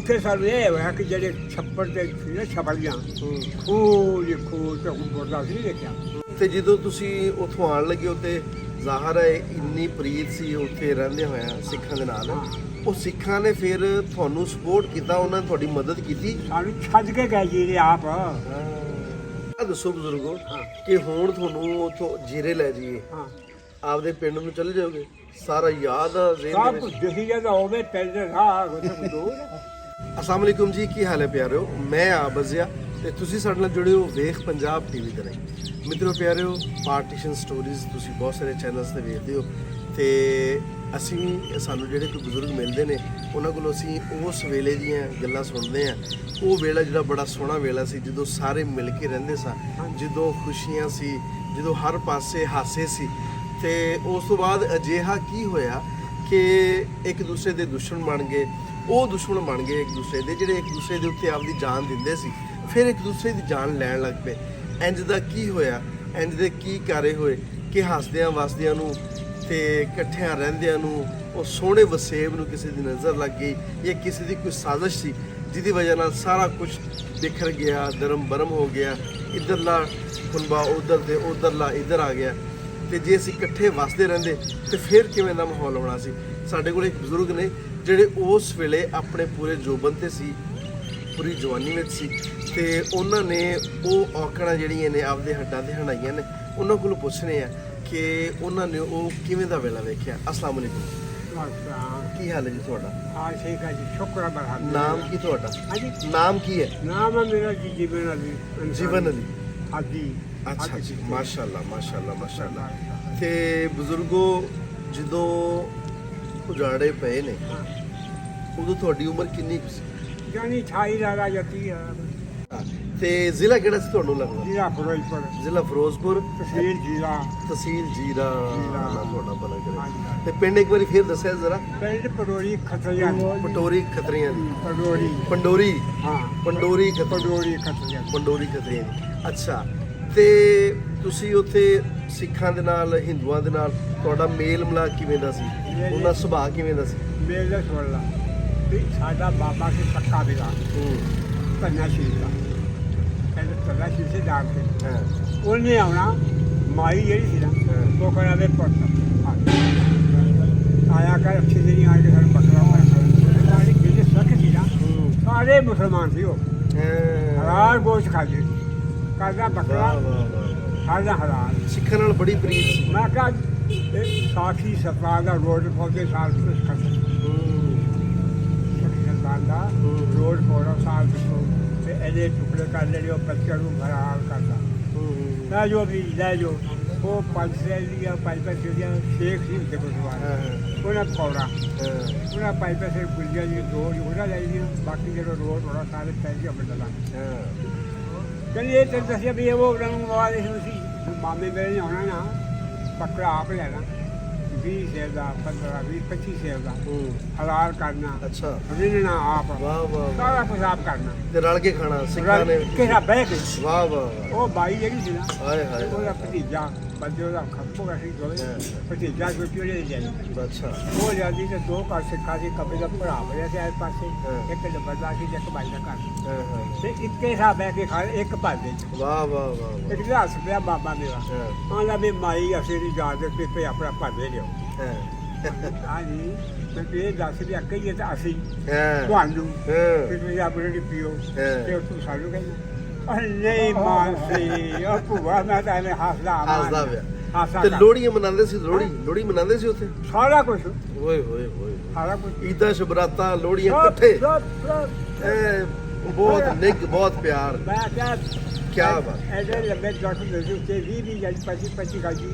ਉੱਥੇ ਸਾਨੂੰ ਇਹ ਹੋਇਆ ਕਿ ਜਿਹੜੇ ਛੱਪੜ ਤੇ ਸੀ ਨਾ ਛਪੜੀਆਂ ਉਹ ਦੇਖੋ ਤੇ ਹੁਣ ਬੋਲਦਾ ਸੀ ਨਹੀਂ ਦੇਖਿਆ। ਤੇ ਜਦੋਂ ਤੁਸੀਂ ਉੱਥੋਂ ਆਉਣ ਲੱਗੇ ਉੱਤੇ ਜ਼ਾਹਰ ਹੈ ਇੰਨੀ ਪ੍ਰੀਤ ਸੀ ਉੱਥੇ ਰਹਿੰਦੇ ਹੋਇਆ ਸਿੱਖਾਂ ਦੇ ਨਾਲ, ਉਹ ਸਿੱਖਾਂ ਨੇ ਫਿਰ ਤੁਹਾਨੂੰ ਸਪੋਰਟ ਕੀਤਾ, ਉਹਨਾਂ ਨੇ ਤੁਹਾਡੀ ਮਦਦ ਕੀਤੀ? ਸਾਨੂੰ ਛੱਡ ਕੇ ਗਏ ਜੀ ਇਹ ਆਪ। ਆ ਦੱਸੋ ਬਜ਼ੁਰਗੋ ਕਿ ਹੁਣ ਤੁਹਾਨੂੰ ਉੱਥੋਂ ਜੀਰੇ ਲੈ ਜਾਈਏ, ਹਾਂ ਆਪਦੇ ਪਿੰਡ ਨੂੰ ਚਲੇ ਜਾਓਗੇ? ਸਾਰਾ ਯਾਦ ਆ ਜ਼ਿਹਨ ਦੇ ਸਭ ਵਿੱਚ? ਕੁਝ ਦਿਖੀ ਜਾਂਦਾ ਹੋਵੇ ਪਿੰਡ ਰਾਹ ਉੱਥੇ ਦੂਰ। ਅਸਲਾਮ ਵਾਲੇਕੁਮ ਜੀ, ਕੀ ਹਾਲ ਹੈ ਪਿਆਰਿਓ? ਮੈਂ ਆ ਬਜ਼ਿਆ ਤੇ ਤੁਸੀਂ ਸਾਡੇ ਨਾਲ ਜੁੜੇ ਹੋ ਵੇਖ ਪੰਜਾਬ ਟੀਵੀ ਦੇ ਰਾਹੀਂ। ਮਿੱਤਰੋ ਪਿਆਰਿਓ, ਪਾਰਟੀਸ਼ਨ ਸਟੋਰੀਜ਼ ਤੁਸੀਂ ਬਹੁਤ ਸਾਰੇ ਚੈਨਲਸ ਤੇ ਵੇਖਦੇ ਹੋ ਤੇ ਸਾਨੂੰ ਜਿਹੜੇ ਕੋਈ ਬਜ਼ੁਰਗ ਮਿਲਦੇ ਨੇ ਉਹਨਾਂ ਕੋਲੋਂ ਅਸੀਂ ਉਸ ਵੇਲੇ ਦੀਆਂ ਗੱਲਾਂ ਸੁਣਦੇ ਹਾਂ। ਉਹ ਵੇਲਾ ਜਿਹੜਾ ਬੜਾ ਸੋਹਣਾ ਵੇਲਾ ਸੀ, ਜਦੋਂ ਸਾਰੇ ਮਿਲ ਕੇ ਰਹਿੰਦੇ ਸਨ, ਜਦੋਂ ਖੁਸ਼ੀਆਂ ਸੀ, ਜਦੋਂ ਹਰ ਪਾਸੇ ਹਾਸੇ ਸੀ। ਤੇ ਉਸ ਤੋਂ ਬਾਅਦ ਅਜਿਹਾ ਕੀ ਹੋਇਆ ਕਿ ਇੱਕ ਦੂਸਰੇ ਦੇ ਦੁਸ਼ਮਣ ਬਣ ਗਏ, ਉਹ ਦੁਸ਼ਮਣ ਬਣ ਗਏ ਇੱਕ ਦੂਸਰੇ ਦੇ, ਜਿਹੜੇ ਇੱਕ ਦੂਸਰੇ ਦੇ ਉੱਤੇ ਆਪਦੀ ਜਾਨ ਦਿੰਦੇ ਸੀ ਫਿਰ ਇੱਕ ਦੂਸਰੇ ਦੀ ਜਾਨ ਲੈਣ ਲੱਗ ਪਏ। ਇੰਜ ਦਾ ਕੀ ਹੋਇਆ, ਇੰਜ ਦੇ ਕੀ ਕਾਰੇ ਹੋਏ ਕਿ ਹੱਸਦਿਆਂ ਵਸਦਿਆਂ ਨੂੰ ਤੇ ਇਕੱਠਿਆਂ ਰਹਿੰਦਿਆਂ ਨੂੰ ਉਹ ਸੋਹਣੇ ਵਸੇਬ ਨੂੰ ਕਿਸੇ ਦੀ ਨਜ਼ਰ ਲੱਗ ਗਈ ਜਾਂ ਕਿਸੇ ਦੀ ਕੋਈ ਸਾਜ਼ਿਸ਼ ਸੀ ਜਿਹਦੀ ਵਜ੍ਹਾ ਨਾਲ ਸਾਰਾ ਕੁਝ ਬਿਖਰ ਗਿਆ, ਦਰਮ ਬਰਮ ਹੋ ਗਿਆ, ਇੱਧਰਲਾ ਕੁਨਬਾ ਉੱਧਰ ਤੇ ਉੱਧਰਲਾ ਇੱਧਰ ਆ ਗਿਆ। ਤੇ ਜੇ ਅਸੀਂ ਇਕੱਠੇ ਵਸਦੇ ਰਹਿੰਦੇ ਤੇ ਫਿਰ ਕਿਵੇਂ ਦਾ ਮਾਹੌਲ ਹੋਣਾ ਸੀ? ਸਾਡੇ ਕੋਲ ਇੱਕ ਬਜ਼ੁਰਗ ਨੇ ਜਿਹੜੇ ਉਸ ਵੇਲੇ ਆਪਣੇ ਪੂਰੇ ਜੋਬਨ ਤੇ ਸੀ, ਪੂਰੀ ਜਵਾਨੀ ਵਿੱਚ ਸੀ ਤੇ ਉਹਨਾਂ ਨੇ ਉਹ ਔਕੜਾਂ ਜਿਹੜੀਆਂ ਨੇ ਆਪਦੇ ਹੱਡਾਂ ਤੇ ਹੰਡਾਈਆਂ ਨੇ। ਉਹਨਾਂ ਕੋਲੋਂ ਪੁੱਛਣੇ ਆ ਕਿ ਉਹਨਾਂ ਨੇ ਉਹ ਕਿਵੇਂ ਦਾ ਵੇਲਾ ਵੇਖਿਆ। ਅਸਲਾਮ ਵਾਲੇਕੁਮ, ਕੀ ਹਾਲ ਹੈ ਜੀ ਤੁਹਾਡਾ? ਹਾਂ ਠੀਕ ਹੈ ਜੀ, ਸ਼ੁਕਰ ਹੈ ਬਰਹਾਨ। ਨਾਮ ਕੀ ਤੁਹਾਡਾ? ਹਾਂਜੀ ਨਾਮ ਕੀ ਹੈ? ਨਾਮ ਹੈ ਮੇਰਾ ਜੀ ਜੀਵਨ ਅਲੀ। ਜੀਵਨ ਅਲੀ। ਹਾਂਜੀ ਅੱਛਾ ਜੀ, ਮਾਸ਼ਾਅੱਲਾ ਮਾਸ਼ਾਅੱਲਾ ਮਾਸ਼ਾਅੱਲਾ। ਤੇ ਬਜ਼ੁਰਗੋ, ਜਦੋਂ ਉਜਾੜੇ ਪਏ ਨੇ ਉਦੋਂ ਤੁਹਾਡੀ ਉਮਰ ਕਿੰਨੀ ਕੁ ਸੀ? ਜਾਨੀ 28 ਲਾਗਾ ਜੱਤੀ ਆ। ਤੇ ਜ਼ਿਲ੍ਹਾ ਕਿਹੜਾ ਸੀ ਤੁਹਾਨੂੰ ਲੱਗਦਾ? ਜ਼ਿਲ੍ਹਾ ਫਿਰੋਜ਼ਪੁਰ, ਜ਼ਿਲ੍ਹਾ ਫਿਰੋਜ਼ਪੁਰ, ਤਹਿਸੀਲ ਜੀਰਾ, ਤਹਿਸੀਲ ਜੀਰਾ। ਜੀਰਾ। ਅੱਲਾ ਤੁਹਾਡਾ ਭਲਾ ਕਰੇ। ਹਾਂਜੀ। ਤੇ ਪਿੰਡ ਇੱਕ ਵਾਰੀ ਫਿਰ ਦੱਸਿਆ ਜ਼ਰਾ। ਪਿੰਡ ਪਟੋਰੀ ਖਤਰੀਆਂ। ਪਟੋਰੀ ਖਤਰੀਆਂ ਦੀ। ਪਟੋਰੀ, ਪੰਡੋਰੀ। ਹਾਂ ਪੰਡੋਰੀ ਪਟੋਰੀ ਖਤਰੀਆਂ। ਪੰਡੋਰੀ ਖਤਰੀਆਂ ਦੀ। ਅੱਛਾ, ਤੇ ਤੁਸੀਂ ਉੱਥੇ ਸਿੱਖਾਂ ਦੇ ਨਾਲ ਹਿੰਦੂਆਂ ਦੇ ਨਾਲ ਤੁਹਾਡਾ ਮੇਲ ਮਿਲਾਪ ਕਿਵੇਂ ਦਾ ਸੀ? ਉਹਨਾਂ ਦਾ ਸੁਭਾਅ ਕਿਵੇਂ ਦਾ ਸੀ? ਮੇਲੇ ਸੁਣ ਲਾ ਵੀ ਸਾਡਾ ਬਾਬਾ ਸੀ ਪੱਕਾ ਬਿਲਾ ਕੰਨਾ ਸ਼ੀਰ ਦਾ ਕਹਿੰਦੇ ਕੰਨਾ ਸ਼ੀਰ ਸੇ ਜਾਣ ਕੇ ਹਾਂ ਉਹਨੇ ਆਉਣਾ। ਮਾਈ ਜਿਹੜੀ ਸੀ ਨਾ ਉਹ ਕਹਿੰਦਾ ਵੇ ਪੁੱਤ ਆਇਆ ਕਰ ਅੱਛੀ ਨਹੀਂ ਆ ਕੇ ਸਾਨੂੰ ਬੱਕਰਾ ਮਾਰੀ ਜਿਹੜੇ ਸੱਕ ਸੀ ਨਾ ਸਾਰੇ ਮੁਸਲਮਾਨ ਸੀ। ਉਹ ਹਰਾਰ ਗੋਸ਼ ਖਾਦੇ ਕਰਦਾ ਬੱਕਰਾ ਖਾਦਾ ਹਰਾਰ। ਸਿੱਖਾਂ ਨਾਲ ਬੜੀ ਪ੍ਰੀਤ ਸੀ। ਮੈਂ ਕਿਹਾ ਇਹ ਸਾਖੀ ਸਤਨਾਮ ਦਾ ਰੋਡ ਪੌਦੇ ਸਾਲ ਕੁਛ ਕਰਦੇ ਦਾ ਰੋਡ ਪੌੜਾ ਸਾਲ ਪਿੱਛੋਂ ਤੇ ਇਹਦੇ ਟੁਕੜੇ ਕਰ ਲੈਣੇ ਉਹ ਬੱਚਿਆਂ ਨੂੰ ਹਰਾਰ ਕਰਦਾ। ਲੈ ਜੋ ਵੀ ਲੈ ਜੋ ਉਹ 5 ਦੀਆਂ 5 ਪੈਸੇ ਦੀਆਂ ਸ਼ੇਖ ਸੀ ਉੱਤੇ ਗੁਰਦੁਆਰਾ ਉਹਨਾਂ ਪੌੜਾ ਉਹਨਾਂ 5 ਪੈਸੇ ਗੁੱਲੀਆਂ ਜੀ ਦੋ ਉਹਨਾਂ ਲੈ ਜੀ, ਬਾਕੀ ਜਿਹੜਾ ਰੋਡ ਹੋਣਾ ਸਾਰੇ ਪੈਸੇ ਆਪਣੇ ਲਾ। ਕਹਿੰਦੀ ਇਹ ਤੇ ਦੱਸਿਆ ਵੀ ਉਹ ਰੰਗ ਮਵਾ ਦੇ ਸੀ ਮਾਮੇ ਮੇਰੇ ਨੇ ਆਉਣਾ ਨਾ ਬੱਕਰਾ ਆਪ ਲੈਣਾ 20 ਸੇਰ ਦਾ 15 20 25 ਸੇਰ ਦਾ ਹਲਾਲ ਕਰਨਾ। ਅੱਛਾ, ਰਿੰਨਣਾ ਆਪ ਵਾਹ ਵਾਹ ਸਾਰਾ ਕੁਝ ਆਪ ਕਰਨਾ ਤੇ ਰਲ ਕੇ ਖਾਣਾ ਸਿੱਖਾਂ ਨੇ। ਕਿਹੜਾ ਬਹਿ ਕੇ ਵਾਹ ਵਾਹ। ਉਹ ਬਾਈ ਜਿਹੜੀ ਸੀ ਨਾ ਹਾਏ ਹਾਏ। ਉਹਦਾ ਭਤੀਜਾ ਬੰਦੇ ਉਹਦਾ ਖੱਪੋਗਾ ਸੀ ਦੋਵੇਂ ਭਤੀਜਾ ਕੋਈ ਉਹਦੇ ਜਾਂਦੀ। ਅੱਛਾ। ਉਹ ਜਾਂਦੀ ਤੇ ਦੋ ਘਰ ਸਿੱਖਾ ਸੀ, ਕੱਪੜੇ ਦਾ ਭਰਾ ਬਣਿਆ ਸੀ ਇਸ ਪਾਸੇ, ਇੱਕ ਡੱਬਾ ਸੀ ਤੇ ਇੱਕ ਬਾਈ ਦਾ ਘਰ ਤੇ ਇੱਕੇ ਸਾਹ ਬਹਿ ਕੇ ਖਾ ਇੱਕ ਭਾਦੇ ਚ। ਵਾਹ ਵਾਹ ਵਾਹ। ਇੱਕ ਹੱਸ ਪਿਆ ਬਾਬਾ ਮੇਰਾ ਆਂਦਾ ਵੀ ਮਾਈ ਅਸੀਂ ਦੀ ਜਾਨ ਦੇ ਪੇਪੇ ਆਪਣਾ ਭਾਦੇ ਲਿਓ। ਹਾਂਜੀ ਮੈਂ ਇਹ ਦੱਸ ਵੀ ਅੱਕੇ ਹੀ ਤਾਂ ਅਸੀਂ ਤੁਹਾਨੂੰ ਵੀ ਤੁਸੀਂ ਆਪਣੇ ਦੀ ਪੀਓ ਤੇ ਤੂੰ ਸਾਨੂੰ ਕਹਿੰਦਾ ਨਹੀਂ ਮਾਨਸੀ ਉਹ ਭੂਆ ਮੈਂ ਤਾਂ ਐਵੇਂ ਹੱਸਦਾ ਪਿਆ। ਤੇ ਲੋਹੜੀਆਂ ਮਨਾਉਂਦੇ ਸੀ? ਲੋਹੜੀ ਮਨਾਉਂਦੇ ਸੀ ਉੱਥੇ? ਸਾਰਾ ਕੁਝ ਓਏ ਹੋਏ ਹੋਏ। ਸਾਰਾ ਕੁਝ ਈਦਾਂ ਸ਼ਬਰਾਤਾਂ ਲੋਹੜੀਆਂ ਇਕੱਠੇ। ਬਹੁਤ ਨਿੱਘ ਬਹੁਤ ਪਿਆਰ। ਮੈਂ ਕਿਹਾ ਕਿਆ ਬਾਤ। ਐਡੇ ਲੰਬੇ ਜੱਟ ਦੇ ਉੱਤੇ 20 ਜਾਂ 25 ਗਾਜੀ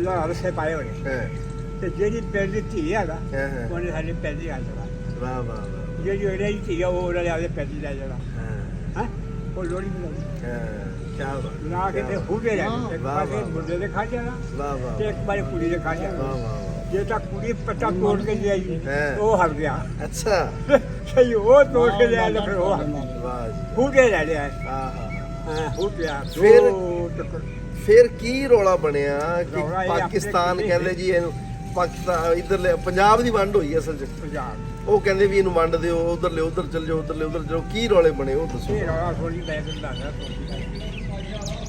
ਲਾਲ ਸੇ ਪਾਏ ਹੋਏ ਤੇ ਜਿਹੜੀ ਪਿੰਡ ਦੀ ਧੀ ਹੈਗਾ ਉਹਨੇ ਸਾਡੇ ਪਿੰਡ ਹੀ ਆ ਜਾਣਾ। ਵਾਹ ਵਾਹ ਵਾਹ। ਜਿਹੜੀ ਉਹਨੇ ਦੀ ਧੀ ਆ ਉਹ ਉਹਨਾਂ ਨੇ ਆਪਦੇ ਪਿੰਡ ਹੀ ਲੈ ਜਾਣਾ। ਹੈ ਉਹ ਲੋਹੜੀ ਮਨਾਉਂਦੀ ਕਿਆ ਬਾਤ। ਨਾ ਕਿਤੇ ਹੁੜੇ ਰਹਿ ਇੱਕ ਪਾਸੇ ਮੁੰਡੇ ਦੇ ਖਾ ਜਾਣਾ ਵਾਹ ਵਾਹ। ਤੇ ਇੱਕ ਪਾਸੇ ਕੁੜੀ ਦੇ ਖਾ ਜਾਣਾ। ਵਾਹ ਵਾਹ। ਜੇ ਤਾਂ ਕੁੜੀ ਪੱਟਾ ਤੋੜ ਕੇ ਲਿਆਈ ਉਹ ਹਰ ਗਿਆ। ਅੱਛਾ, ਸਹੀ ਉਹ ਤੋੜ ਕੇ ਲਿਆ ਤਾਂ ਫਿਰ ਉਹ ਵਾਹ ਜੀ। ਹੁੜੇ ਲੈ ਲਿਆ। ਹਾਂ ਹਾਂ। ਹੁੜਿਆ ਫਿਰ ਕੀ ਰੌਲਾ ਬਣਿਆ ਕਿ ਪਾਕਿਸਤਾਨ ਕਹਿੰਦੇ ਜੀ ਇਹਨੂੰ ਪਾਕਿਸਤਾਨ ਇੱਧਰਲੇ ਪੰਜਾਬ ਦੀ ਵੰਡ ਹੋਈ ਅਸਲ 'ਚ। ਉਹ ਕਹਿੰਦੇ ਵੀ ਇਹਨੂੰ ਵੰਡ ਦਿਓ, ਉਧਰ ਲਿਓ, ਉਧਰ ਚਲ ਜਾਓ, ਉਧਰ ਲਿਓ, ਉਧਰ ਜਾਓ, ਕੀ ਰੌਲੇ ਬਣੇ ਉਹ ਦੱਸੋ। ਇਹ ਰੌਲਾ ਥੋੜੀ ਲੈ ਦਿੰਦਾ ਹੈ।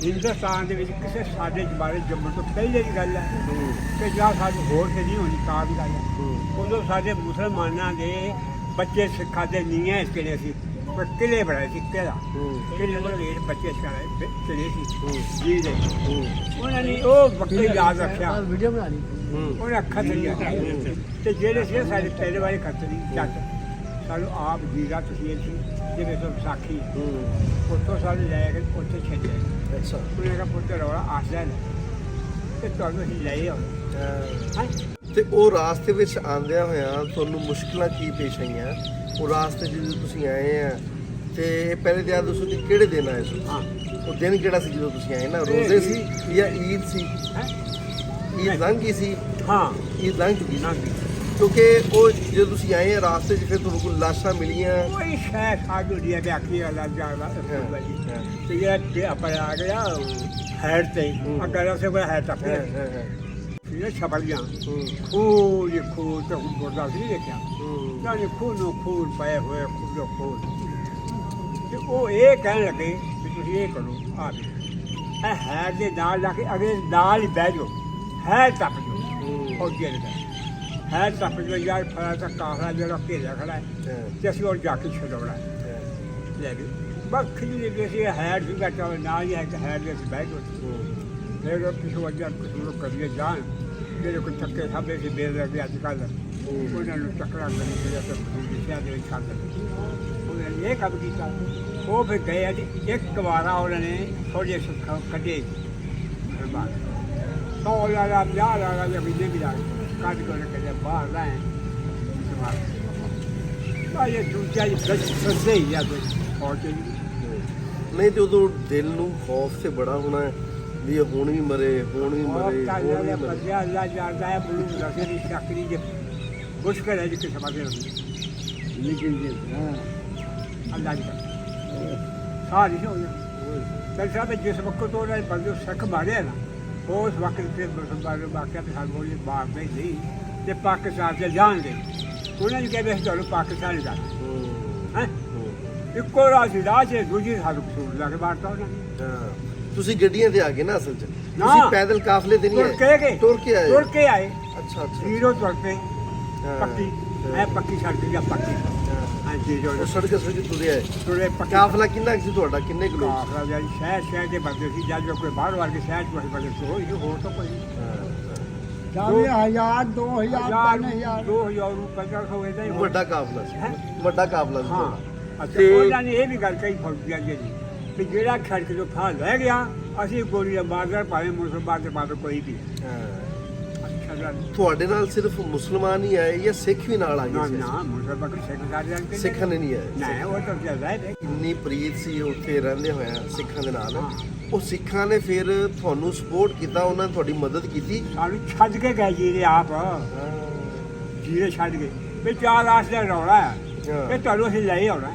ਹਿੰਦੁਸਤਾਨ ਦੇ ਵਿੱਚ ਕਿਸੇ ਸਾਡੇ ਬਾਰੇ ਜੰਮਣ ਤੋਂ ਪਹਿਲੇ ਦੀ ਗੱਲ ਹੈ ਕਿ ਜਾਂ ਸਾਨੂੰ ਹੋਰ ਤੇ ਨਹੀਂ ਹੋਣੀ ਤਾਂ ਦੀ ਗੱਲ ਹੈ। ਉਦੋਂ ਸਾਡੇ ਮੁਸਲਮਾਨਾਂ ਦੇ ਬੱਚੇ ਸਿੱਖਾਂ ਦੇ ਨੀਆਂ ਇਸ ਕਿਲੇ ਸੀ, ਪਰ ਕਿਲੇ ਬਣਾਏ ਸੀ ਕਿਲਾ ਕਿਲੇ ਬਣੇ ਬੱਚੇ ਸਿਖਾਏ ਕਿਲੇ ਸੀ ਜੀ ਦੇ। ਉਹਨਾਂ ਨੇ ਉਹ ਵਕਤ ਯਾਦ ਰੱਖਿਆ, ਵੀਡੀਓ ਬਣਾ ਲਈ ਉਹਨੇ ਅੱਖਾਂ ਥੱਲੇ ਤੇ ਜਿਹੜੇ ਸੀ ਸਾਡੇ ਪਹਿਲੇ ਵਾਲੇ ਖੱਤਰੀ ਚੱਟ ਸਾਨੂੰ ਆਪ ਜੀਰਾ ਤਸੀਲ ਸੀ ਜਿਵੇਂ ਤੋਂ ਵਿਸਾਖੀ ਉੱਥੋਂ ਸਾਨੂੰ ਲੈ ਕੇ ਉੱਥੇ ਛੱਡਿਆ। ਅੱਛਾ। ਉਹਨੇ ਕਿਹਾ ਪੁੱਤਰ ਰੌਲਾ ਆਸਦਾ ਤੇ ਤੁਹਾਨੂੰ ਅਸੀਂ ਲੈ ਆਉਂ। ਤੇ ਉਹ ਰਾਸਤੇ ਵਿੱਚ ਆਉਂਦਿਆਂ ਹੋਇਆਂ ਤੁਹਾਨੂੰ ਮੁਸ਼ਕਲਾਂ ਕੀ ਪੇਸ਼ ਆਈਆਂ? ਉਹ ਰਾਸਤੇ 'ਚ ਜਦੋਂ ਤੁਸੀਂ ਆਏ ਆ ਤੇ ਪਹਿਲੇ ਤਾਂ ਦੱਸੋ ਕਿ ਕਿਹੜੇ ਦਿਨ ਆਏ ਸੀ? ਹਾਂ, ਉਹ ਦਿਨ ਕਿਹੜਾ ਸੀ ਜਦੋਂ ਤੁਸੀਂ ਆਏ ਨਾ? ਰੋਜ਼ੇ ਸੀ ਜਾਂ ਈਦ ਸੀ? ਈਦ ਲੰਘ ਗਈ ਸੀ? ਹਾਂ ਈਦ ਲੰਘ ਚੁੱਕੀ ਨਾ ਸੀ ਕਿਉਂਕਿ ਉਹ ਜਦੋਂ ਤੁਸੀਂ ਆਏ ਆ ਰਾਸਤੇ 'ਚ ਫਿਰ ਤੁਹਾਨੂੰ ਕੋਈ ਲਾਸ਼ਾਂ ਮਿਲੀਆਂ? ਕੋਈ ਸ਼ਾਇਦ ਸਾਡੂ ਦੀ ਤੇ ਆਖੀ ਵਾਲਾ ਜਾਵਾ ਤੇ ਇਹ ਆਪਣਾ ਆ ਗਿਆ ਹੈਡ ਤੇ ਅਗਰ ਉਸੇ ਕੋਲ ਹੈਡ ਤੱਕ ਇਹ ਛਪਲੀਆਂ ਖੂਨ ਇਹ ਖੂਨ ਤੇ ਗੁਰਦਾ ਸੀ ਦੇਖਿਆ ਜਾਨੇ ਖੂਨੋਂ ਖੂਨ ਪਏ ਹੋਏ ਖੂਨੋਂ ਖੂਨ। ਤੇ ਉਹ ਇਹ ਕਹਿਣ ਲੱਗੇ ਵੀ ਤੁਸੀਂ ਇਹ ਕਰੋ ਆ ਵੀ ਇਹ ਹੈਡ ਦੇ ਨਾਲ ਲਾ ਕੇ ਅਗੇ ਨਾਲ ਹੀ ਬਹਿ ਜਾਓ, ਹੈਡ ਟੱਪ ਜਾਓ ਉਹ ਜਿਹੜੇ ਹੈ ਟੱਪ ਜਾਓ ਯਾਰ ਫਲਾ ਤਾਂ ਕਾਫਲਾ ਜਿਹੜਾ ਘੇਰਿਆ ਖੜਾ ਹੈ ਤੇ ਅਸੀਂ ਉਹ ਜਾ ਕੇ ਛਡਾਉਣਾ ਲੈ ਗਏ ਬਸ ਖਿਜੇ ਦੇ ਸੀ ਹੈਡ ਵੀ ਬੈਠਾ ਨਾਲ ਹੀ ਹੈ ਕਿ ਹੈਡ ਦੇ ਅਸੀਂ ਬਹਿ ਗਏ। ਫਿਰ ਉਹ ਕਿਸੇ ਵਜ੍ਹਾ ਕਿਸੇ ਨੂੰ ਕਰੀਏ ਜਾਣ ਜਿਹੜੇ ਕੋਈ ਚੱਕੇ ਸਾਬੇ ਸੀ ਬੇਲ ਰਹੇ ਅੱਜ ਕੱਲ੍ਹ ਉਹਨਾਂ ਨੂੰ ਚੱਕਰਾਂ ਕਰੀ ਗਿਆ ਤਾਂ ਦਿਸ਼ਾ ਦੇ ਵਿੱਚ ਛੱਡ ਦਿੱਤੇ। ਉਹਨਾਂ ਨੇ ਇਹ ਕੰਮ ਕੀਤਾ ਉਹ ਫਿਰ ਗਏ ਅੱਜ ਇੱਕ ਵਾਰਾ ਉਹਨਾਂ ਨੇ ਥੋੜ੍ਹੇ ਸੁੱਖ ਕੱਢੇ ਬਾਅਦ 100 ਲਾ 50 ਲਾ ਜਾਂ ਮਹੀਨੇ ਵੀ ਲਾ ਕੱਢ ਕੇ ਕਹਿੰਦੇ ਬਾਹਰ ਰਹੇ ਤਾਂ ਇਹ ਦੂਜਾ ਹੀ ਸੱਸੇ ਹੀ ਆ ਕੋਈ ਹੋਰ ਤੇ ਨਹੀਂ ਤੇ ਉਦੋਂ ਦਿਲ ਨੂੰ ਖੌਫ ਤੇ ਬੜਾ ਹੋਣਾ ਹੈ ਵੀ ਇਹ ਹੁਣ ਵੀ ਮਰੇ, ਹੁਣ ਵੀ ਮਰੇ, ਹੁਣ ਵੀ ਮਰੇ। ਪੱਜਿਆ ਅੱਲਾ ਜਾਣਦਾ ਹੈ ਬਲੂ ਰਸੇ ਦੀ ਸ਼ਕਰੀ ਜੇ ਮੁਸ਼ਕਲ ਹੈ ਜਿੱਥੇ ਸਮਾਦੇ ਹੁੰਦੀ ਲੇਕਿਨ ਜੇ ਅੱਲਾ ਜੀ ਸਾਰੀ ਹੋ ਜਾਏ ਤੇ ਸਾਹਿਬ ਜਿਸ ਵਕਤ ਉਹਨਾਂ ਨੇ ਬੰਦੇ ਸਿੱਖ ਮਾਰਿਆ ਨਾ ਉਸ ਵਕਤ ਤੇ ਮੁਸਲਮਾਨ ਬਾਕਿਆ ਤੇ ਸਾਨੂੰ ਬੋਲੀ ਬਾਪ ਨਹੀਂ ਸੀ ਤੇ ਪਾਕਿਸਤਾਨ ਤੇ ਜਾਣਗੇ ਉਹਨਾਂ ਨੇ ਕਹਿੰਦੇ ਤੁਹਾਨੂੰ ਪਾਕਿਸਤਾਨ ਜਾ ਹੈ ਇੱਕੋ ਰਾਜੀ ਰਾਜ ਹੈ ਦੂਜੀ ਸਾਨੂੰ ਕਸੂਰ ਲਾ ਕੇ ਮਾਰਤਾ ਉਹਨਾਂ ਨੇ। ਤੁਸੀਂ ਗੱਡੀਆਂ ਤੇ ਆ ਗਏ ਨਾ ਅਸਲ 'ਚ? ਨਾ। ਤੁਸੀਂ ਪੈਦਲ ਕਾਫਲੇ ਤੇ ਨਹੀਂ ਤੁਰ ਕੇ ਗਏ। ਤੁਰ ਕੇ ਆਏ? ਤੁਰ ਕੇ ਆਏ ਅੱਛਾ ਅੱਛਾ। ਜ਼ੀਰੋ ਤੁਰ ਪਏ ਹਾਂ। ਪੱਕੀ ਇਹ ਪੱਕੀ ਸੜਕ ਜਾਂ ਪੱਕੀ ਹਾਂ ਜ਼ੀਰੋ ਉਹ ਸੜਕ ਤੁਰੇ ਆਏ। ਤੁਰੇ ਪੱਕੀ ਕਾਫਲਾ ਕਿੰਨਾ ਕੁ ਸੀ ਤੁਹਾਡਾ? ਕਿੰਨੇ ਕਿਲੋ? ਕਾਫਲਾ ਜਿਹੜੀ ਸ਼ਹਿਰ ਦੇ ਬੰਦੇ ਸੀ ਜਦ ਕੋਈ ਬਾਹਰ ਵਰਗੇ ਸ਼ਹਿਰ ਚ ਬੰਦੇ ਸੀ ਹੋਈ ਹੋਰ ਤਾਂ ਕੋਈ ਚਾਹੇ 1000 2000 2000 ਰੁਪਏ ਦਾ ਹੋਏ ਤਾਂ ਵੱਡਾ ਕਾਫਲਾ ਸੀ। ਹੈਂ? ਵੱਡਾ ਕਾਫਲਾ ਸੀ ਹਾਂ ਤੁਹਾਡਾ। ਅੱਛਾ ਤੇ- ਉਹਨਾਂ ਨੇ ਇਹ ਵੀ ਗੱਲ ਕਹੀ ਫੌਜੀਆਂ ਜੀ ਕਿ ਜਿਹੜਾ ਖੜਕ ਜੋ ਫਾ ਲੈ ਗਿਆ ਅਸੀਂ ਗੋਲੀਆਂ ਮਾਰਦਾ ਭਾਵੇਂ ਮੁਸਲਮਾਨ ਦੇ ਮਾਰ ਕੋਈ ਵੀ ਹਾਂ। ਅੱਛਾ ਤੁਹਾਡੇ ਨਾਲ ਸਿਰਫ ਮੁਸਲਮਾਨ ਹੀ ਆਏ ਜਾਂ ਸਿੱਖ ਵੀ ਨਾਲ ਆ ਨਾ ਗਏ ਸੀ? ਨਾ ਮੁਸਲਮਾਨ ਕੋਈ ਸਿੱਖ ਕਰ ਜਾਂਦੇ ਸਿੱਖਾਂ ਨੇ ਨਹੀਂ ਆਏ? ਨਹੀਂ ਉਹ ਤਾਂ ਚੱਲਦਾ ਹੈ ਇੰਨੀ ਪ੍ਰੀਤ ਸੀ ਉੱਥੇ ਰਹਿੰਦੇ ਹੋਇਆ ਸਿੱਖਾਂ ਦੇ ਨਾਲ, ਹਾਂ। ਉਹ ਸਿੱਖਾਂ ਨੇ ਫਿਰ ਤੁਹਾਨੂੰ ਸਪੋਰਟ ਕੀਤਾ, ਉਹਨਾਂ ਨੇ ਤੁਹਾਡੀ ਮਦਦ ਕੀਤੀ? ਸਾਨੂੰ ਛੱਡ ਕੇ ਗਏ ਜੀਰੇ ਆਪ ਜੀਰੇ ਛੱਡ ਗਏ ਵੀ 4 ਲਾਸ਼ ਦਾ ਰੌਲਾ ਹੈ ਇਹ ਤੁਹਾਨੂੰ ਅਸੀਂ ਲੈ ਆਉਣਾ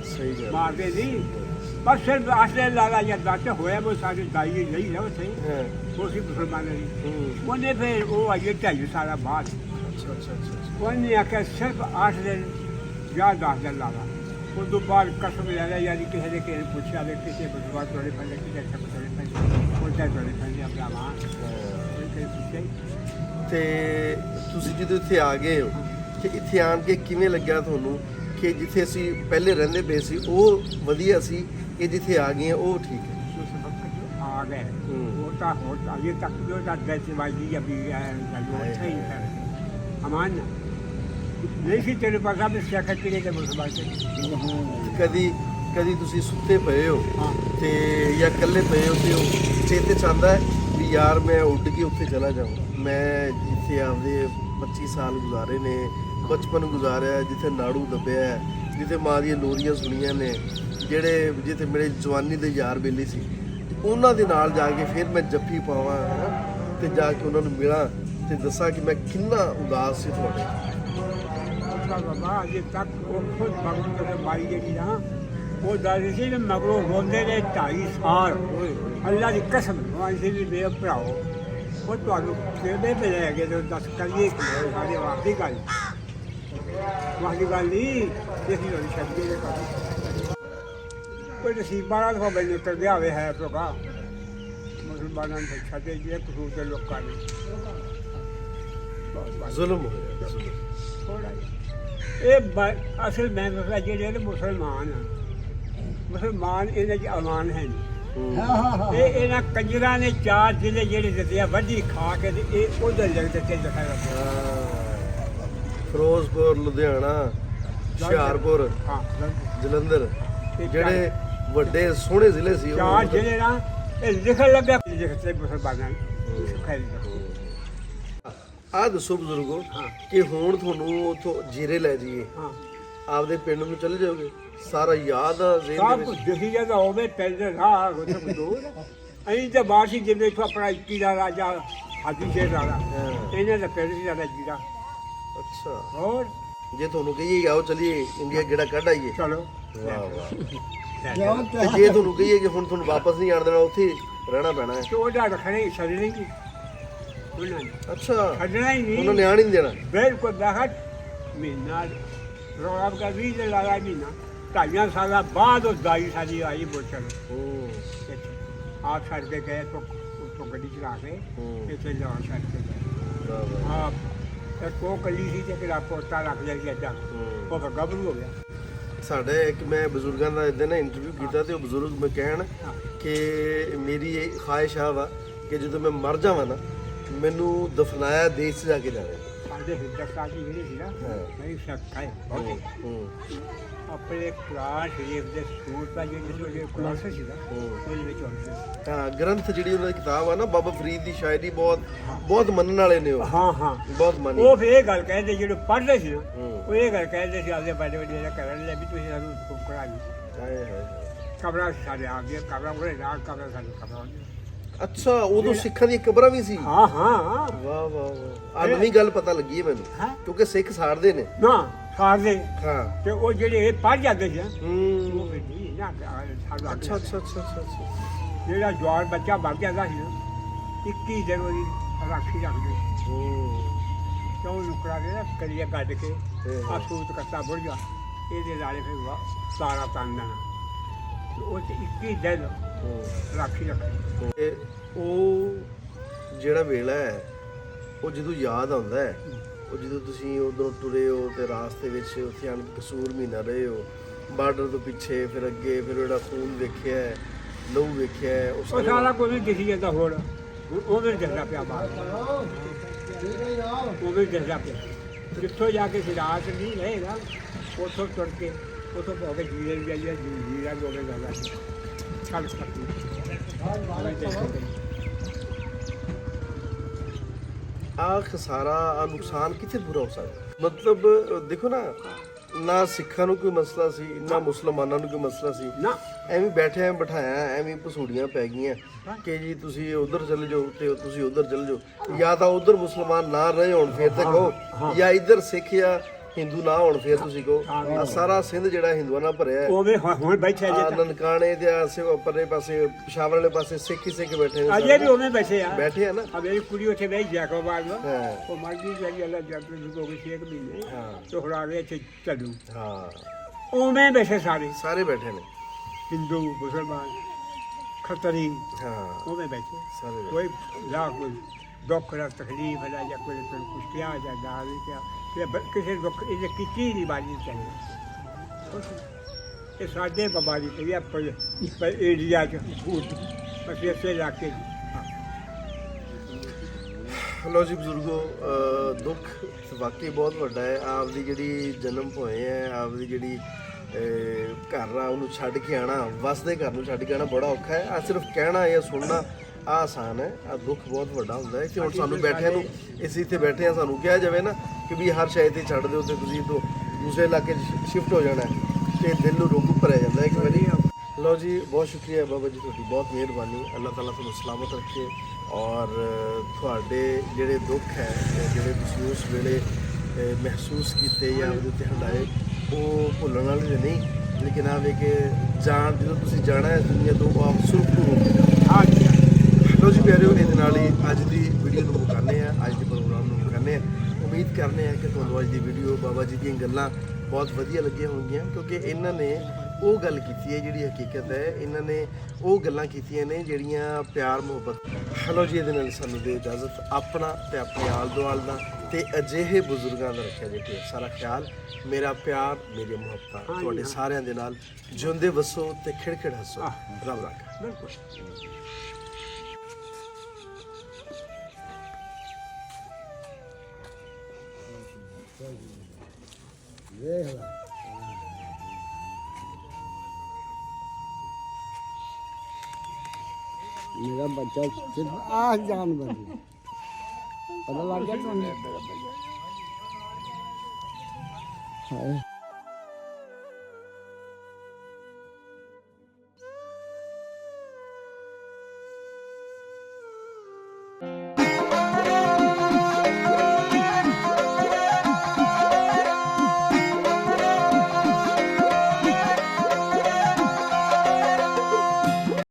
ਸਹੀ ਗੱਲ। ਮਾਰਦੇ ਨਹੀਂ ਬਸ ਸਿਰਫ ਆਸਲੇ ਲਾਲਾ ਜਾਂ ਦੱਸ ਹੋਇਆ ਉਹ ਸਾਡੇ ਦਾਈ ਨਹੀਂ ਨਾ ਉੱਥੇ ਹਾਂ। ਉਹ ਸੀ ਮੁਸਲਮਾਨਾਂ ਦੀ ਹੂੰ। ਉਹਨੇ ਫਿਰ ਉਹ ਆਈਏ ਢਾਈ ਸਾਰਾ ਬਾਅਦ ਅੱਛਾ ਅੱਛਾ ਅੱਛਾ। ਉਹਨੇ ਆਖਿਆ ਸਿਰਫ 8 ਦਿਨ ਜਾਂ 10 ਦਿਨ ਲਾਵਾ ਉਸ ਤੋਂ ਬਾਅਦ ਕਸਮ ਲੈ ਲਿਆ ਯਾਨੀ ਕਿਸੇ ਨੇ ਕਿਸੇ ਨੂੰ ਪੁੱਛਿਆ ਵੀ ਕਿਸੇ ਬਦਵਾ ਤੋੜੇ ਪੈਂਦੇ ਕਿਸੇ ਸਭ ਤੋੜੇ ਪੈਂਦੇ ਉਹਦਾ ਤੋੜੇ ਪੈਂਦੇ ਆਪਣਾ ਮਾਂ ਕੋਈ ਪੁੱਛਿਆ ਤੇ ਤੁਸੀਂ ਜਦੋਂ ਇੱਥੇ ਆ ਗਏ ਹੋ ਕਿ ਇੱਥੇ ਆਣ ਕੇ ਕਿਵੇਂ ਲੱਗਿਆ ਤੁਹਾਨੂੰ ਕਿ ਜਿੱਥੇ ਅਸੀਂ ਪਹਿਲੇ ਰਹਿੰਦੇ ਪਏ ਸੀ ਉਹ ਵਧੀਆ ਸੀ ਕਿ ਜਿੱਥੇ ਆ ਗਏ ਹਾਂ ਉਹ ਠੀਕ ਹੈ? ਉਸ ਵਕਤ ਆ ਗਏ ਹੂੰ। ਉਹ ਤਾਂ ਹੋਰ ਅਜੇ ਤੱਕ ਜੋ ਤਾਂ ਦੈਸ ਵਾਜੀ ਅਭੀ ਜੋ ਅੱਛਾ ਹੀ ਹੈ ਅਮਾਨ ਨਹੀਂ ਸੀ ਤੇਰੇ ਪਾਸ ਆਪ ਸੈਕਟਰੀ ਦੇ ਮੁਸਲਮਾਨ ਤੇ ਕਦੀ ਤੁਸੀਂ ਸੁੱਤੇ ਪਏ ਹੋ ਹਾਂ ਤੇ ਜਾਂ ਇਕੱਲੇ ਪਏ ਹੋ ਤੇ ਉਹ ਚੇਤੇ 'ਚ ਆਉਂਦਾ ਹੈ ਵੀ ਯਾਰ ਮੈਂ ਉੱਡ ਕੇ ਉੱਥੇ ਚਲਾ ਜਾਵਾਂ, ਮੈਂ ਜਿੱਥੇ ਆਪਦੇ 25 ਸਾਲ ਗੁਜ਼ਾਰੇ ਨੇ, ਬਚਪਨ ਗੁਜ਼ਾਰਿਆ, ਜਿੱਥੇ ਨਾੜੂ ਦੱਬਿਆ ਹੈ, ਜਿੱਥੇ ਮਾਂ ਦੀਆਂ ਲੋਰੀਆਂ ਸੁਣੀਆਂ ਨੇ, ਜਿਹੜੇ ਜਿੱਥੇ ਮੇਰੇ ਜਵਾਨੀ ਦੇ ਯਾਰ ਬੇਲੀ ਸੀ, ਉਹਨਾਂ ਦੇ ਨਾਲ ਜਾ ਕੇ ਫਿਰ ਮੈਂ ਜੱਫੀ ਪਾਵਾਂ ਤੇ ਜਾ ਕੇ ਉਹਨਾਂ ਨੂੰ ਮਿਲਾਂ ਤੇ ਦੱਸਾਂ ਕਿ ਮੈਂ ਕਿੰਨਾ ਉਦਾਸ ਸੀ ਤੁਹਾਡੇ। उसका बाबा अजे तक वो खुद मगरू के मारी गई ना वो दादी से भी मगरू रोंदे ने 2.5 साल अल्लाह की कसम इसी भी मेरे भराओ वो ਤੁਹਾਨੂੰ ਕਿਹਦੇ ਮਿਲੇ ਹੈਗੇ ਤੇ ਦੱਸ ਕਰੀਏ ਕੀ ਸਾਡੀ ਵਾਪੀ ਗੱਲ ਵਾਹੀ ਗੱਲ ਨਹੀਂ ਇਹ ਹੀ ਹੋਣੀ ਛੱਡ ਕੇ ਕਰ ਕੋਈ ਨਸੀਬਾਂ ਨਾਲ ਹੋ ਬਈ ਨਿਕਲ ਗਿਆ ਹੋਵੇ ਹੈ ਪ੍ਰਭਾ ਮੁਸਲਮਾਨਾਂ ਨੂੰ ਛੱਡੇ ਜੇ ਕਸੂਰ ਦੇ ਲੋਕਾਂ ਨੇ ਜ਼ੁਲਮ ਹੋਇਆ ਜ਼ੁਲਮ। ਥੋੜਾ ਇਹ ਅਸਲ ਮੈਂ ਦੱਸਦਾ ਜਿਹੜੇ ਨੇ ਮੁਸਲਮਾਨ ਆ ਮੁਸਲਮਾਨ ਇਹਨਾਂ 'ਚ ਅਮਾਨ ਹੈ ਨਹੀਂ ਹਾਂ ਹਾਂ ਹਾਂ ਇਹ ਇਹਨਾਂ ਕੰਜਰਾਂ ਨੇ 4 ਜ਼ਿਲ੍ਹੇ ਜਿਹੜੇ ਦਿੱਤੇ ਆ ਵੱਡੀ ਖਾ ਕੇ ਤੇ ਇਹ ਉਧਰ ਲੱਗ ਦਿੱਤੇ ਦਿਖਾਇਆ ਫਿਰੋਜ਼ਪੁਰ, ਲੁਧਿਆਣਾ, ਹੁਸ਼ਿਆਰਪੁਰ, ਹਾਂ ਜਲੰਧਰ, ਇਹ ਜਿਹੜੇ ਵੱਡੇ ਸੋਹਣੇ ਜ਼ਿਲ੍ਹੇ ਸੀ ਉਹ 4 ਜ਼ਿਲ੍ਹੇ ਨਾ ਇਹ ਲਿਖਣ ਲੱਗਾ ਲਿਖਤੇ ਮੁਸਲਮਾਨਾਂ ਨੂੰ ਸਿਖਾਈ ਆਹ ਦੱਸੋ ਬਜ਼ੁਰਗੋ ਹਾਂ। ਕਿ ਹੁਣ ਤੁਹਾਨੂੰ ਉੱਥੋਂ ਜੀਰੇ ਲੈ ਜਾਈਏ ਹਾਂ ਆਪਦੇ ਪਿੰਡ ਨੂੰ ਚਲੇ ਜਾਓਗੇ ਸਾਰਾ ਯਾਦ ਆ ਜ਼ਿਹਨ ਸਭ ਦੇ ਕੁਝ ਵਿੱਚ ਦਿਖੀ ਜਾਂਦਾ ਹੋਵੇ ਪੈਦਲ ਰਾਹ ਉੱਥੇ ਕੋਈ ਦੂਰ ਅਸੀਂ ਤਾਂ ਬਾਸੀ ਜਿਵੇਂ ਇੱਥੋਂ ਆਪਣਾ 21 ਦਾ ਰਾਜਾ ਹਾਜੀ ਸ਼ੇਰ ਰਾਜਾ ਹਾਂ। ਇਹਨਾਂ ਦਾ ਪਿੰਡ ਸੀ ਸਾਡਾ ਜੀਰਾ ਅੱਛਾ ਹੋਰ ਜੇ ਤੁਹਾਨੂੰ ਕਹੀਏ ਆਓ ਚਲੀਏ ਇੰਡੀਆ ਗੇੜਾ ਕੱਢ ਆਈਏ ਚਲੋ ਵਾਹ ਵਾਹ ਕਿਉਂ ਤੇ ਜੇ ਤੁਹਾਨੂੰ ਕਹੀਏ ਕਿ ਹੁਣ ਤੁਹਾਨੂੰ ਵਾਪਸ ਨਹੀਂ ਆਣ ਦੇਣਾ ਉੱਥੇ ਹੀ ਰਹਿਣਾ ਪੈਣਾ ਹੈ ਤੇ ਉਹਦਾ ਰੱਖਣੇ ਛੱਡਣੇ ਕੀ ਉਹਨਾਂ ਨੇ ਅੱਛਾ ਛੱਡਣਾ ਹੀ ਉਹਨਾਂ ਨਹੀਂ ਨੇ ਆਣ ਹੀ ਨਹੀਂ ਦੇਣਾ ਬਿਲਕੁਲ ਬਾਹਰ ਮਹੀਨਾ ਰੋਬ ਦਾ 20 ਦੇ ਲਾਇਆ ਮਹੀਨਾ 2.5 ਸਾਲਾਂ ਬਾਅਦ ਉਹ ਦਾਈ ਸਾਡੀ ਆਈ ਬੋਚਣ ਹੂੰ ਆਪ ਛੱਡ ਕੇ ਗਏ ਤੋਂ ਉੱਥੋਂ ਗੱਡੀ ਚਲਾ ਕੇ ਹੂੰ। ਇੱਥੇ ਜਾਣ ਛੱਡ ਕੇ ਗਏ ਵਾਹ ਵਾਹ ਆਪ ਤੇ ਕੋ ਕੱਲੀ ਸੀ ਤੇ ਕਿਹੜਾ ਪੋਤਾ ਰੱਖ ਲਿਆ ਸੀ ਏਦਾਂ ਹੂੰ। ਉਹ ਫਿਰ ਗੱਭਰੂ ਹੋ ਗਿਆ ਸਾਡੇ ਇੱਕ ਮੈਂ ਬਜ਼ੁਰਗਾਂ ਦਾ ਇਦਾਂ ਨਾ ਇੰਟਰਵਿਊ ਕੀਤਾ ਤੇ ਉਹ ਬਜ਼ੁਰਗ ਮੈਂ ਕਹਿਣ ਕਿ ਮੇਰੀ ਇਹ ਖਾਹਿਸ਼ ਆ ਵਾ ਕਿ ਜਦੋਂ ਮੈਂ ਮਰ ਜਾਵਾਂ ਨਾ ਮੈਨੂੰ ਦਫਨਾਇਆ ਦੇਸ਼ 'ਚ ਜਾ ਕੇ ਜਾਵੇ ਸਾਡੇ ਹਿੰਦੁਸਤਾਨ ਦੀ ਜਿਹੜੀ ਸੀ ਨਾ ਹਾਂ। ਮੇਰੀ ਸ਼ੱਕ ਹੈ ਬਹੁਤ ਹੂੰ ਆਪਣੇ ਕੁਰਾਨ ਸ਼ਰੀਫ ਦੇ ਸੂਰ ਦਾ ਜਿਹੜੇ ਕੁਰਾਨ ਸੀ ਨਾ ਹੂੰ। ਉਹਦੇ ਵਿੱਚ ਹੁੰਦੇ ਹਾਂ ਗ੍ਰੰਥ ਜਿਹੜੀ ਉਹਨਾਂ ਦੀ ਕਿਤਾਬ ਆ ਨਾ ਬਾਬਾ ਫਰੀਦ ਦੀ ਸ਼ਾਇਰੀ ਬਹੁਤ ਮੰਨਣ ਵਾਲੇ ਨੇ ਉਹ ਹਾਂ ਹਾਂ ਬਹੁਤ ਮੰਨੀ ਉਹ ਫਿਰ ਇਹ ਗੱਲ ਕਹਿੰਦੇ ਜਿਹੜੇ ਪੜ੍ਹਦੇ ਸੀ ਨਾ ਹੂੰ। ਉਹ ਇਹ ਗੱਲ ਕਹਿੰਦੇ ਸੀ ਆਪਦੇ ਵੱਡੇ ਵੱਡੇ ਜਿਹੜਾ ਕਰਨ ਲੈ ਵੀ ਤੁਸੀਂ ਸਾਨੂੰ ਕੁਕੜਾ ਨਹੀਂ ਹਾਏ ਹਾਏ ਕਬਰਾਂ ਸਾਡੇ ਆ ਗਏ ਕਬਰਾਂ ਕੋਲੇ ਨਾਲ ਕਬਰਾਂ ਸਾਡੇ ਕਬਰਾਂ ਅੱਛਾ ਉਦੋਂ ਸਿੱਖਾਂ ਦੀਆਂ ਕਬਰਾਂ ਵੀ ਸੀ ਹਾਂ ਹਾਂ ਵਾਹ ਵਾਹ ਵਾਹ ਆ ਨਵੀਂ ਗੱਲ ਪਤਾ ਲੱਗੀ ਹੈ ਮੈਨੂੰ ਹਾਂ ਕਿਉਂਕਿ ਸਿੱਖ ਸਾੜਦੇ ਨੇ ਨਾ ਖਾਦੇ ਹਾਂ ਤੇ ਉਹ ਜਿਹੜੇ ਇਹ ਪੜ ਜਾਂਦੇ ਸੀ ਨਾ, ਉਹ ਹੂੰ ਫਿਰ ਨਹੀਂ ਨਾ ਸਾਨੂੰ ਅੱਛਾ ਅੱਛਾ ਅੱਛਾ ਅੱਛਾ ਅੱਛਾ ਜਿਹੜਾ ਜਵਾਨ ਬੱਚਾ ਵਗ ਜਾਂਦਾ ਸੀ ਨਾ 21 ਜਨਵਰੀ ਰਾਖੀ ਰੱਖਦੇ ਹੂੰ ਤੇ ਉਹ ਲੁਕੜਾ ਦੇ ਨਾ ਕਰੀਏ ਕੱਢ ਕੇ ਤੇ ਆ ਸੂਤ ਕੱਤਾ ਬੁੜ ਗਿਆ ਇਹਦੇ ਨਾਲੇ ਫਿਰ ਸਾਰਾ ਤੰਨ ਦੇਣਾ ਤੇ ਉਹ 'ਚ 21 ਦਿਨ ਹੂੰ। ਰਾਖੀ ਰੱਖਣੀ ਤੇ ਉਹ ਜਿਹੜਾ ਵੇਲਾ ਹੈ ਉਹ ਜਦੋਂ ਯਾਦ ਆਉਂਦਾ ਹੈ ਉਹ ਜਦੋਂ ਤੁਸੀਂ ਉਧਰੋਂ ਤੁਰੇ ਹੋ ਤੇ ਰਾਸਤੇ ਵਿੱਚ ਉੱਥੇ ਆਣ ਕੇ ਕਸੂਰ ਮਹੀਨਾ ਰਹੇ ਹੋ ਬਾਰਡਰ ਤੋਂ ਪਿੱਛੇ ਫਿਰ ਅੱਗੇ ਫਿਰ ਜਿਹੜਾ ਖੂਨ ਵੇਖਿਆ ਹੈ, ਲਹੂ ਵੇਖਿਆ ਹੈ, ਉਹ ਉਹ ਸਾਰੇ ਸਾਰਾ ਕੁਝ ਨਹੀਂ ਦਿਖੀ ਜਾਂਦਾ ਹੁਣ ਉਹ ਵੀ ਦਿਖਦਾ ਪਿਆ ਬਾਹਰ ਉਹ ਵੀ ਦਿਖਦਾ ਪਿਆ ਜਿੱਥੋਂ ਜਾ ਕੇ ਸਿਰਾਜ ਨਹੀਂ ਰਹੇਗਾ ਉੱਥੋਂ ਤੁਰ ਕੇ ਉੱਥੋਂ ਹੋ ਕੇ ਜੀਰੇ ਨੂੰ ਜਾਈਏ ਜੀਰਾ ਜੋਗੇ ਜਾਂਦਾ ਛੱਡ ਸਕਦੀ ਆ ਖਸਾਰਾ ਆ ਨੁਕਸਾਨ ਕਿੱਥੇ ਪੂਰਾ ਹੋ ਸਕਦਾ ਮਤਲਬ ਦੇਖੋ ਨਾ ਸਿੱਖਾਂ ਨੂੰ ਕੋਈ ਮਸਲਾ ਸੀ ਨਾ ਮੁਸਲਮਾਨਾਂ ਨੂੰ ਕੋਈ ਮਸਲਾ ਸੀ ਨਾ ਐਵੇਂ ਬੈਠਿਆ ਬਿਠਾਇਆ ਐਵੇਂ ਪਸੂੜੀਆਂ ਪੈ ਗਈਆਂ ਕਿ ਜੀ ਤੁਸੀਂ ਉਧਰ ਚਲੇ ਜਾਓ ਤੇ ਤੁਸੀਂ ਉਧਰ ਚਲੇ ਜਾਓ ਜਾਂ ਤਾਂ ਉਧਰ ਮੁਸਲਮਾਨ ਨਾ ਰਹੇ ਹੋਣ ਫਿਰ ਤਾਂ ਕਹੋ ਜਾਂ ਇੱਧਰ ਸਿੱਖ ਜਾਂ ਹਿੰਦੂ ਨਾ ਹੋਣ ਫਿਰ ਤੁਸੀਂ ਕਹੋ ਆਹ ਸਾਰਾ ਸਿੰਧ ਜਿਹੜਾ ਹਿੰਦੂਆਂ ਨਾਲ ਭਰਿਆ ਹੈ ਉਹ ਵੀ ਹੁਣ ਬੈਠੇ ਆਹ ਨਨਕਾਣੇ ਤੇ ਆਸੇ ਪਰਲੇ ਪਾਸੇ ਪਿਸ਼ਾਵਰ ਵਾਲੇ ਪਾਸੇ ਸਿੱਖ ਹੀ ਸਿੱਖ ਬੈਠੇ ਨੇ ਅਜੇ ਵੀ ਉਵੇਂ ਬੈਠੇ ਆ ਬੈਠੇ ਆ ਨਾ ਆ ਮੇਰੀ ਕੁੜੀ ਉੱਥੇ ਬੈਠ ਜਾ ਕੇ ਬਾਅਦ ਨੂੰ ਹਾਂ ਉਹ ਮਰ ਗਈ ਜਿਹੜੀ ਅੱਲਾ ਜੱਟ ਨੂੰ ਹੋ ਗਈ 6 ਮਹੀਨੇ ਹਾਂ ਤੇ ਹੁਣ ਆ ਗਏ ਇੱਥੇ ਚੱਲੂ ਹਾਂ ਉਵੇਂ ਬੈਠੇ ਸਾਰੇ ਸਾਰੇ ਬੈਠੇ ਨੇ ਹਿੰਦੂ ਮੁਸਲਮਾਨ ਖੱਤਰੀ ਹਾਂ ਉਵੇਂ ਬੈਠੇ ਸਾਰੇ ਬੈਠੇ। ਕੋਈ ਲਾ ਕੋਈ ਦੁੱਖ ਦਾ ਤਕਲੀਫ ਹੈ ਜਾਂ ਕੋਈ ਕੁਛ ਕਿਹਾ ਜਾਂ ਦਾਲ ਕਿਹਾ ਕਿਸੇ ਦੁੱਖ ਇਹ ਕੀਤੀ ਨਹੀਂ ਬਾਜੀ ਚਾਹੀਦੀ ਇਹ ਸਾਡੇ ਬਿਮਾਰੀ ਪਈ ਆ ਪਰ ਏਰੀਆ ਚ ਅਸੀਂ ਇਸੇ ਇਲਾਕੇ ਲੋ ਜੀ ਬਜ਼ੁਰਗੋ ਦੁੱਖ ਵਾਕਈ ਬਹੁਤ ਵੱਡਾ ਹੈ ਆਪ ਦੀ ਜਿਹੜੀ ਜਨਮ ਹੋਏ ਹੈ ਆਪ ਦੀ ਜਿਹੜੀ ਘਰ ਆ ਉਹਨੂੰ ਛੱਡ ਕੇ ਆਣਾ ਵਸਦੇ ਘਰ ਨੂੰ ਛੱਡ ਕੇ ਆਣਾ ਬੜਾ ਔਖਾ ਹੈ ਆ ਸਿਰਫ ਕਹਿਣਾ ਜਾਂ ਸੁਣਨਾ ਆ ਆਸਾਨ ਹੈ ਆ ਦੁੱਖ ਬਹੁਤ ਵੱਡਾ ਹੁੰਦਾ ਹੈ ਕਿ ਹੁਣ ਸਾਨੂੰ ਬੈਠਿਆਂ ਨੂੰ ਇਸ ਇੱਥੇ ਬੈਠੇ ਆ ਸਾਨੂੰ ਕਿਹਾ ਜਾਵੇ ਨਾ ਕਿ ਵੀ ਹਰ ਸ਼ਾਇਦ ਤੇ ਛੱਡ ਦਿਓ ਤੇ ਤੁਸੀਂ ਤੋਂ ਦੂਸਰੇ ਇਲਾਕੇ 'ਚ ਸ਼ਿਫਟ ਹੋ ਜਾਣਾ ਹੈ ਤੇ ਦਿਲ ਨੂੰ ਰੋਗ ਭਰਿਆ ਜਾਂਦਾ ਹੈ ਇੱਕ ਵਾਰੀ ਲਓ ਜੀ ਬਹੁਤ ਸ਼ੁਕਰੀਆ ਬਾਬਾ ਜੀ ਤੁਹਾਡੀ ਬਹੁਤ ਮਿਹਰਬਾਨੀ ਅੱਲਾਹ ਤਾਲਾ ਤੁਹਾਨੂੰ ਸਲਾਮਤ ਰੱਖੇ ਔਰ ਤੁਹਾਡੇ ਜਿਹੜੇ ਦੁੱਖ ਹੈ ਜਿਹੜੇ ਤੁਸੀਂ ਉਸ ਵੇਲੇ ਮਹਿਸੂਸ ਕੀਤੇ ਜਾਂ ਉਹਦੇ ਉੱਤੇ ਹੰਡਾਏ ਉਹ ਭੁੱਲਣ ਵਾਲੇ ਜੇ ਨਹੀਂ ਲੇਕਿਨ ਆ ਵੇ ਕਿ ਜਦੋਂ ਤੁਸੀਂ ਜਾਣਾ ਹੈ ਦੁਨੀਆ ਤੋਂ ਆਪ ਸੁਰਖਰੂ ਹੋ ਕੇ ਲਓ ਜੀ ਪਿਆਰਿਓ ਇਹਦੇ ਨਾਲ ਹੀ ਅੱਜ ਦੀ ਵੀਡੀਓ ਨੂੰ ਮੁਕਾਉਂਦੇ ਆ ਅੱਜ ਦੇ ਪ੍ਰੋਗਰਾਮ ਨੂੰ ਮੁਕਾਉਂਦੇ ਆ ਉਮੀਦ ਕਰਨੇ ਆ ਕਿ ਤੁਹਾਨੂੰ ਅੱਜ ਦੀ ਵੀਡੀਓ ਬਾਬਾ ਜੀ ਦੀਆਂ ਗੱਲਾਂ ਬਹੁਤ ਵਧੀਆ ਲੱਗੀਆਂ ਹੋਣਗੀਆਂ, ਕਿਉਂਕਿ ਇਹਨਾਂ ਨੇ ਉਹ ਗੱਲ ਕੀਤੀ ਹੈ ਜਿਹੜੀ ਹਕੀਕਤ ਹੈ। ਇਹਨਾਂ ਨੇ ਉਹ ਗੱਲਾਂ ਕੀਤੀਆਂ ਨੇ ਜਿਹੜੀਆਂ ਪਿਆਰ ਮੁਹੱਬਤ। ਹੈਲੋ ਜੀ, ਇਹਦੇ ਨਾਲ ਸਾਨੂੰ ਦੇ ਇਜਾਜ਼ਤ। ਆਪਣਾ ਤੇ ਆਪਣੇ ਆਲ ਦੁਆਲ ਦਾ ਤੇ ਅਜਿਹੇ ਬਜ਼ੁਰਗਾਂ ਦਾ ਰੱਖਿਆ ਜੇ ਢੇਰ ਸਾਰਾ ਖਿਆਲ। ਮੇਰਾ ਪਿਆਰ, ਮੇਰੀ ਮੁਹੱਬਤਾਂ ਤੁਹਾਡੇ ਸਾਰਿਆਂ ਦੇ ਨਾਲ। ਜਿਉਂਦੇ ਵਸੋ ਤੇ ਖਿੜਖਿੜ ਹੱਸੋ। ਰੱਬ ਰੱਖਾ। ਬਿਲਕੁਲ। ਵੇਖ ਲੈ ਮੇਰਾ ਬੱਚਾ ਸਿਰਫ ਆਹ ਜਾਨ ਬਣੀ ਪਤਾ ਲੱਗ ਗਿਆ ਤੁਹਾਨੂੰ ਹਾਏ